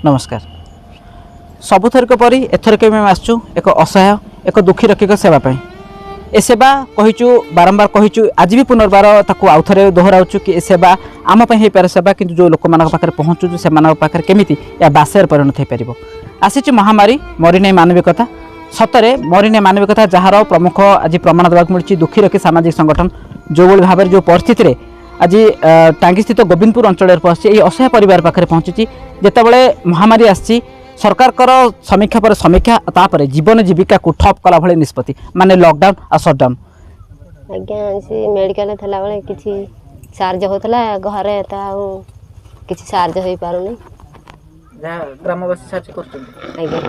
नमस्कार। सबुथरक परी एथरक आम आसचु एक असहाय एक दुखी रक्षक सेवाई। ए सेवा कहीचु बारंबार कहीचु आज भी पुनर्बार ताकू आउ थे दोहराऊँ कि ए सेवा आम हो पारे सेवा कि जो लोक मान पाखे पहुँचुचु से पाखे केमी या बासर परिणत हो पार। आसी महामारी मरीने मानविकता सतरे मरीने मानविकता जार प्रमुख आज प्रमाण देवाक मिली दुखी रखी सामाजिक संगठन जो भाव में जो परिस्थिति रे आज टांगी स्थित गोविंदपुर अंचल पहुंची ये असहाय परिवार पाखे पहुंची जितेबाला महामारी आसी सरकार समीक्षा पर समीक्षा तापर जीवन जीविका को ठप कला भाई निष्पत्ति माने लॉकडाउन आ शटडाउन। आज्ञा से मेडिकल थला बेले किछि चार्ज होतला घरे ता किछि चार्ज होई पारुनी ग्रामवासी साहाय्य करछन। आज्ञा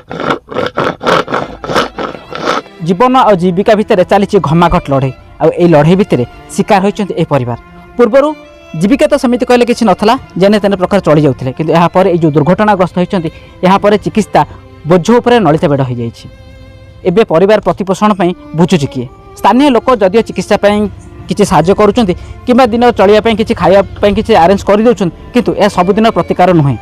जीवन और जीविका भितर चली घमाघट लड़े आई लड़े भितर शिकार होइछन्ति ए परिवार। पूर्वर जीविका तो सेमती कहले किसी नथला जेने तेने प्रकार चली जाउथिले किंतु यहाँ पर जो दुर्घटनाग्रस्त होइछन्ति यहाँ पर चिकित्सा बोझ उपर नलिता बेड़ हो जाइछि। एबे परिवार प्रतिपोषण पई बुझुछि किए स्थानीय लोक जदियो चिकित्सा पई किछि साहाय्य करूछन्ति किंबा दिन चलिया पई किछि खाइया पई किछि अरेंज करि दउछन्ति किंतु ए सब दिन प्रतिकार नुहे।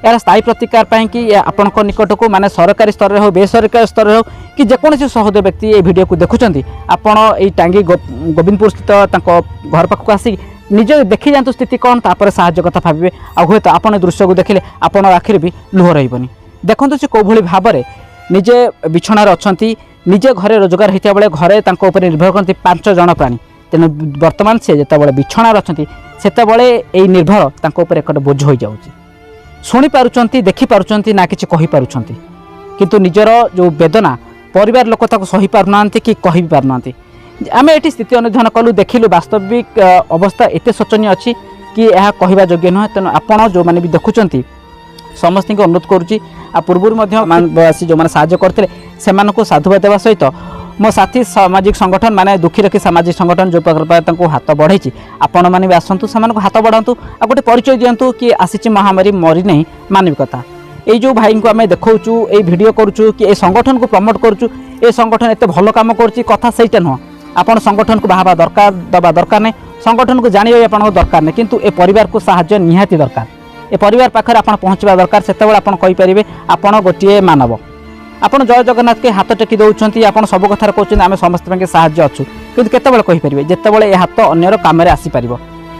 यार स्थायी प्रतिकार पाई कि आपनक निकट को माने सरकारी स्तर हो बेसरकारी स्तर हो कि जेकोसी सहृदय व्यक्ति ये वीडियो को देखुंत आपण ये टांगी गोविंदपुर स्थित घर पाखक आसिक निज देखी जातु स्थिति कौन तापर साहाय्य कथा भावे आ हे तो आपन दृश्य को देखिले आपण आखिर भी लुह रही। देखो से कौ भाई भाव में निजे बिछणार अच्छा निजे घरे रोजगार होता बेले घरे निर्भर करती 5 जन प्राणी तेणु बर्तमान से जिते बिछणार अच्छा से निर्भर तांको एक बोझ हो जाऊँगी शुणी पारुचंती देखि पारुचंती ना किछि कहि पारुचंती किंतु निजर जो वेदना परिवार लोक ताको सही पारुनांती कि कहि पारुनांती। आमे एठी स्थिति अनुधान कलु देखिलु वास्तविक अवस्था एते शोचनीय अछि कि यह कहवा योग्य नुहे। तेणु आपण जो माने भी देखुचंती समस्त को अनुरोध करुच्ची आ पूर्व जो मैंने साहाय्य करते से साधुवाद देवा सहित मो साथी सामाजिक संगठन माने दुखी रखी सामाजिक संगठन जो प्रकार हाथ बढ़ाई आपण मैंने भी आसतु से हाथ बढ़ातु आ गोटे परिचय दिंतु कि आसी महामारी मरी नहीं मानविकता। ये जो भाई को आम देखु ये भिडियो करुचु कि ये संगठन को प्रमोट करुचु ये संगठन एत भल कम कर कथा सहीटा नुह आपण संगठन को बाहर दरकार दबा दरकार नहीं संगठन को जाना आप दरकार नहीं किंतु ए परिवार को साहाय्य निहाती दरकार ए परिवार पाखे आप पहुँचवा दरकार से आपरे आपण गोटे मानव आपन जय जगन्नाथ के हाथ टेकी दौरान आप सब कथार कहते आम समस्त साहाय्य अच्छु कि केतबे जितेबाला ये हाथ अन्यर कम आसीपर।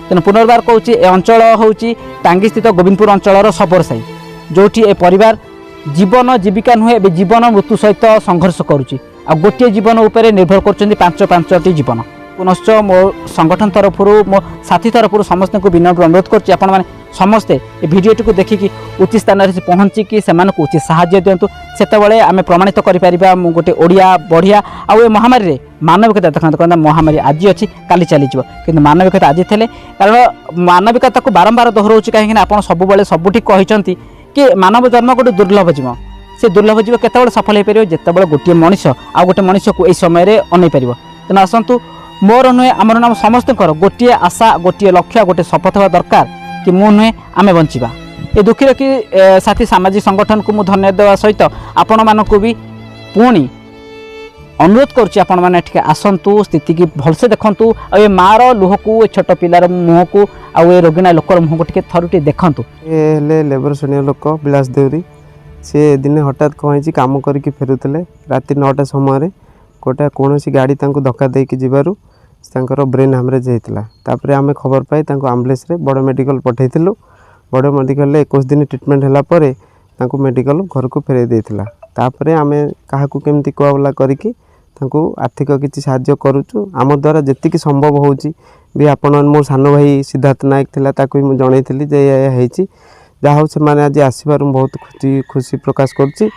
तेणु पुनर्बार कहूँ ए अंचल हूँ टांगी स्थित गोविंदपुर अंचल सबोर साई जो ए परिवार जीवन जीविका नुहे जीवन मृत्यु सहित संघर्ष करुच्ची आ गोटे जीवन उपर निर्भर कर 5 जीवन। पुनश्च मो संगठन तरफ मो साथी तरफ समस्त को विनम्र अनुरोध कर समस्ते ए भिडियोटी को देखिकी उचित स्थान से पहुँचिकी से उचित साहाय्य दिंतु से आम प्रमाणित करा गोटे ओडिया बढ़िया आउ महामारी रे मानविकता देखते महामारी आज अच्छी काली चली कि मानविकता आज थे कारण मानविकता को बारंबार दोहराऊँ कहीं आप सब सबुठी कहते कि मानव जन्म गोटे दुर्लभ जीव से दुर्लभ जीव केत सफल हो पार जिते गोटे मनीष आ गोटे मनीष को यही समय अनै पार। तेणु आसतु मोर नुहे आमर नाम समस्त गोटे आशा गोटे लक्ष्य गोटे शपथ हवा दरकार कि मु नुहे आमे बंचिबा। ए दुखी रखी साथी सामाजिक संगठन को मु धन्यवाद देवा सहित आपण मानक भी पुणी अनुरोध करुच्ची आपण मैंने आसतु स्थिति की भलसे देखंतु आ ये मार लुह को छोट पिलार मुह को आ ये रोगिणा लोकर मुह को टे थरुटी देखंतु। ये लेबर श्रेणी लोक बिलास देउरी से दिन हठात कहीं काम करके फेरुले राति 9टा समय गोटे कौन गाड़ी धक्का देकी जीवारु ब्रेन हामरेज होता तापर आम खबर पाई आम्बुलेंस बड़ मेडिकल पठेलु बड़ मेडिकल 21 दिन ट्रिटमेंट है मेडिकल घर को फेरे देता तापर आम क्या केमती कहला करके आर्थिक किसी साहाय्य करुचु आम द्वारा जी संभव होची भी आपण मोर सान भाई सिद्धार्थ नायक थिला ताकू मुझे जन जहाँ से आज आसबार बहुत खुशी प्रकाश करुच्ची।